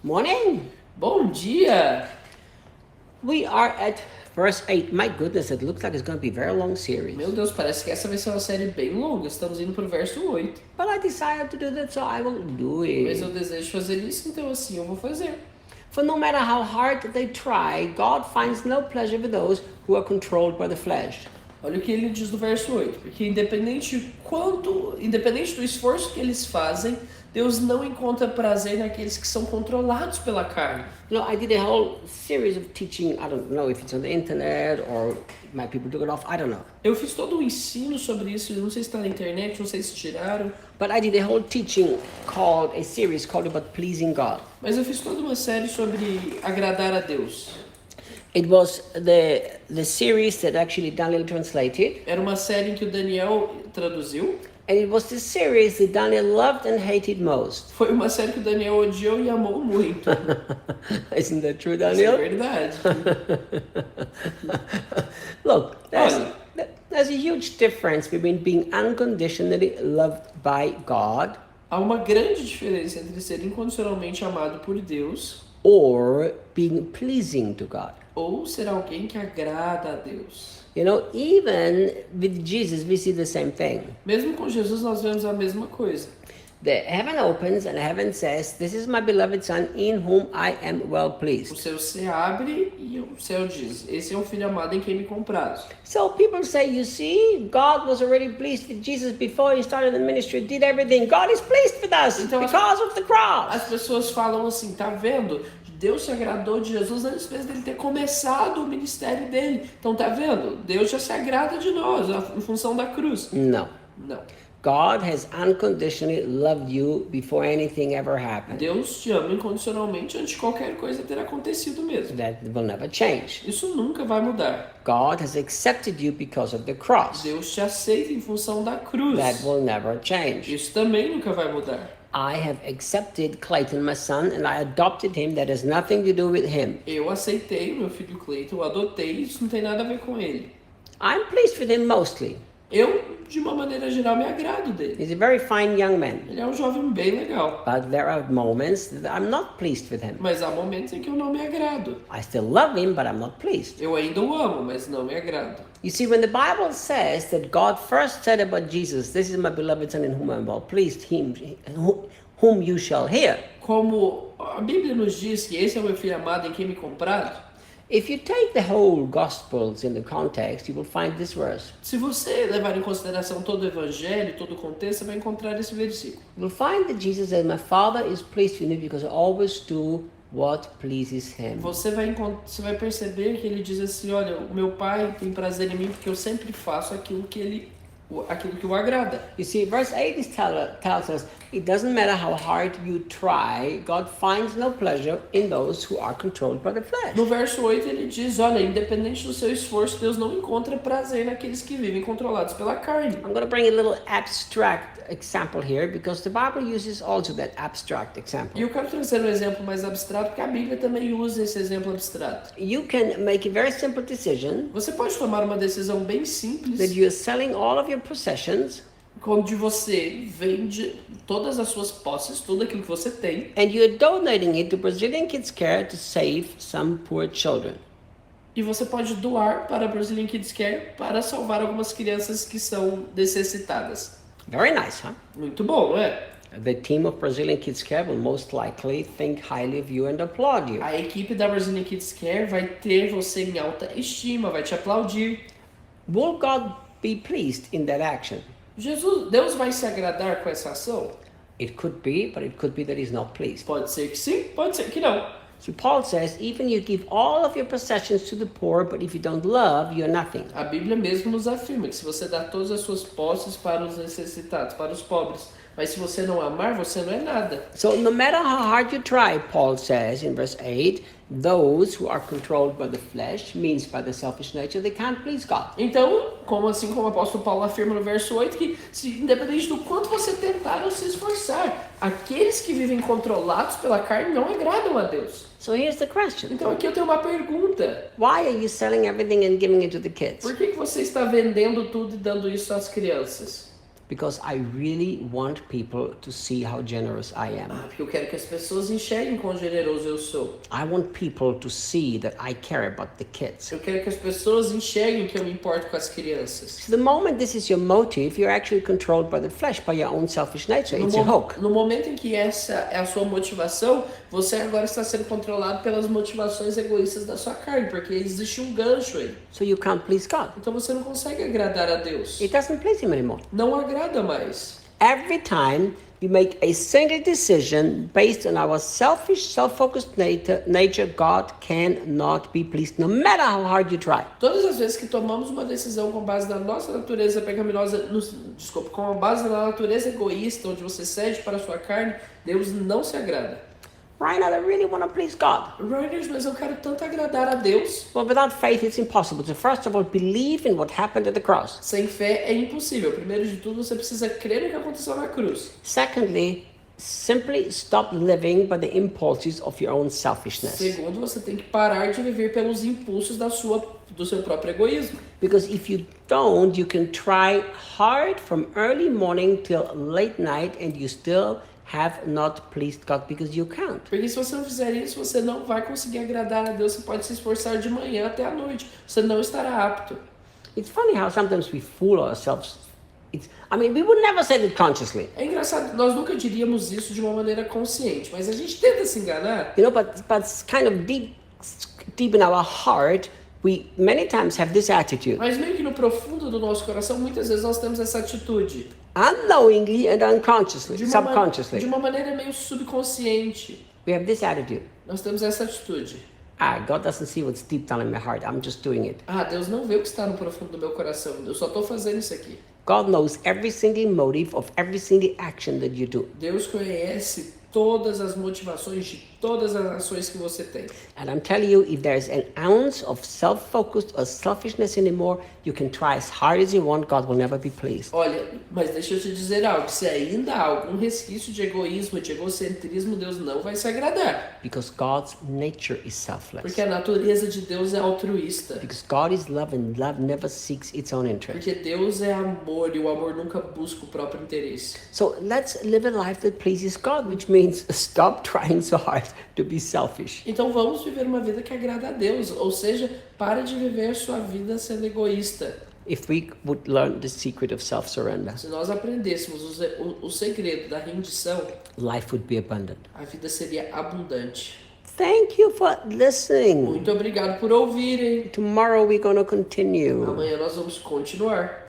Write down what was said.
Morning. Bom dia! We are at verse 8. My goodness, it looks like it's going to be a very long series. Meu Deus, parece que essa vai ser uma série bem longa. Estamos indo pro verso 8. But I decided to do that, so I will do Mas eu it. desejo fazer isso, então assim eu vou fazer. For no matter how hard they try, God finds no pleasure with those who are controlled by the flesh. Olha o que ele diz no verso 8. Porque independente do esforço que eles fazem, Deus não encontra prazer naqueles que são controlados pela carne. You know, I did a whole series of teaching. I don't know if it's on the internet or my people took it off. I don't know. Eu fiz todo um ensino sobre isso, não sei se está na internet, não sei se tiraram. But I did a whole teaching a series called about pleasing God. Mas eu fiz toda uma série sobre agradar a Deus. It was the series that actually Daniel translated. Era uma série em que o Daniel traduziu. And it was the series that Daniel loved and hated most. Foi uma série que o Daniel odiou e amou muito. Isn't that true, Isso é Daniel? verdade. Look, there's a huge difference between being unconditionally loved by God Há uma grande diferença entre ser incondicionalmente amado por Deus or being pleasing to God. ou ser alguém que agrada a Deus. You know, even with Jesus, we see the same thing. Mesmo com Jesus, nós vemos a mesma coisa. The heaven opens and heaven says, "This is my beloved Son in whom I am well O pleased." céu se abre e o céu diz: Esse é o filho amado em quem me comprazo. So people say, you see, God was already pleased with Jesus before he started the ministry, did everything. God is pleased with us Então, because of the cross. As pessoas falam assim, tá vendo? Deus se agradou de Jesus antes mesmo dele ter começado o ministério dele. Então tá vendo? Deus já se agrada de nós em função da cruz. No. Não. God has unconditionally loved you before anything ever happened. Deus te ama incondicionalmente antes de qualquer coisa ter acontecido mesmo. That will never change. Isso nunca vai mudar. God has accepted you because of the cross. Deus te aceita em função da cruz. That will never change. Isso também nunca vai mudar. I have accepted Clayton, my son, and I adopted him. That has nothing to do with him. Eu aceitei o meu filho Cleiton, eu adotei, isso não tem nada a ver com ele. I'm pleased with him mostly. Eu, de uma maneira geral, me agrado dele. He's a very fine young man. Ele é um jovem bem legal. But there are moments that I'm not pleased with him. Mas há momentos em que eu não me agrado. I still love him, but I'm not pleased. Eu ainda o amo, mas não me agrado. You see, when the Bible says that God first said about Jesus, "This is my beloved Son in whom I am well pleased, whom you shall hear." Como a Bíblia nos diz que esse é o meu filho amado em quem me compraram, If you take the whole Gospels in the context, you will find this verse. se você levar em consideração todo o evangelho, todo o contexto, você vai encontrar esse versículo. You will find that Jesus said, "My Father is pleased with me because I always do what pleases him." Você vai perceber que ele diz assim, olha, o meu pai tem prazer em mim porque eu sempre faço aquilo que o agrada. You see, verse 8 tells us, it doesn't matter how hard you try, God finds no pleasure in those who are controlled by the flesh. No verso 8 ele diz, olha, independente do seu esforço, Deus não encontra prazer naqueles que vivem controlados pela carne. I'm going to bring a little abstract example here because the Bible uses also that abstract example. E eu quero trazer um exemplo mais abstrato, porque a Bíblia também usa esse exemplo abstrato. You can make a very simple decision Você pode tomar uma decisão bem simples, that you're selling all of your possessions onde você vende todas as suas posses, tudo aquilo que você tem, and you're donating it to Brazilian Kids Care to save some poor children. e você pode doar para a Brazilian Kids Care para salvar algumas crianças que são necessitadas. Very nice, huh? Muito bom, não é? The team of Brazilian Kids Care will most likely think highly of you and applaud you. A equipe da Brazilian Kids Care vai ter você em alta estima, vai te aplaudir. Will God be pleased in that action? Deus vai se agradar com essa ação? It could be, but it could be that he's not pleased. Pode ser que sim, pode ser que não. So Paul says, even you give all of your possessions to the poor, but if you don't love, you're nothing. A Bíblia mesmo nos afirma que se você dá todas as suas posses para os necessitados, para os pobres, mas se você não amar, você não é nada. So no matter how hard you try, Paul says in verse 8, those who are controlled by the flesh, means by the selfish nature, they can't please God. Então, como o apóstolo Paulo afirma no verso 8, que independente do quanto você tentar ou se esforçar, aqueles que vivem controlados pela carne não agradam a Deus. So here's the question. Então aqui eu tenho uma pergunta. Why are you selling everything and giving it to the kids? Por que você está vendendo tudo e dando isso às crianças? Because I really want people to see how generous I am. Porque eu quero que as pessoas enxerguem quão generoso eu sou. I want people to see that I care about the kids. Eu quero que as pessoas enxerguem que eu me importo com as crianças. So the moment this is your motive, you're actually controlled by the flesh, by your own selfish nature. It's a hook. No momento em que essa é a sua motivação, você agora está sendo controlado pelas motivações egoístas da sua carne, porque existe um gancho aí. So you can't please God. Então você não consegue agradar a Deus. It doesn't please him anymore. Não agrada mais. Every time we make a single decision based on our selfish, self-focused nature, God cannot be pleased, no matter how hard you try. Todas as vezes que tomamos uma decisão com base na nossa natureza pecaminosa, com a base na natureza egoísta, onde você cede para a sua carne, Deus não se agrada. Reinhard, I really want to please God. Reinhard, mas eu quero tanto agradar a Deus. Well, without faith, it's impossible. So first of all, believe in what happened at the cross. Sem fé é impossível. Primeiro de tudo, você precisa crer no que aconteceu na cruz. Secondly, simply stop living by the impulses of your own selfishness. Segundo, você tem que parar de viver pelos impulsos do seu próprio egoísmo. Because if you don't, you can try hard from early morning till late night and you still have not pleased God because you can't. Porque se você não fizer isso, você não vai conseguir agradar a Deus. Você pode se esforçar de manhã até a noite. Você não estará apto. It's funny how sometimes we fool ourselves. We would never say it consciously. É engraçado, nós nunca diríamos isso de uma maneira consciente, mas a gente tenta se enganar. But kind of deep in our heart, we many times have this attitude. Mas meio que no profundo do nosso coração, muitas vezes nós temos essa atitude. Unknowingly and unconsciously, subconsciously. De uma maneira meio subconsciente. We have this attitude. Nós temos essa atitude. God doesn't see what's deep down in my heart. I'm just doing it. Deus não vê o que está no profundo do meu coração. Eu só estou fazendo isso aqui. God knows every single motive of every single action that you do. Deus conhece todas as motivações de todas as ações que você tem. And I'm telling you, if there's an ounce of self-focused or selfishness anymore, you can try as hard as you want, God will never be pleased. Olha, mas deixa eu te dizer algo. Se ainda há algum resquício de egoísmo, de egocentrismo, Deus não vai se agradar. Because God's nature is selfless. Porque a natureza de Deus é altruísta. Because God is love and love never seeks its own interest. Porque Deus é amor e o amor nunca busca o próprio interesse. So let's live a life that pleases God, which means stop trying so hard to be selfish. Então vamos viver uma vida que agrada a Deus, ou seja, pare de viver sua vida sendo egoísta. If we would learn the secret of self-surrender, Se nós aprendêssemos o segredo da rendição, life would be abundant. a vida seria abundante. Thank you for listening. Muito obrigado por ouvirem. Tomorrow we're going to continue. Amanhã nós vamos continuar.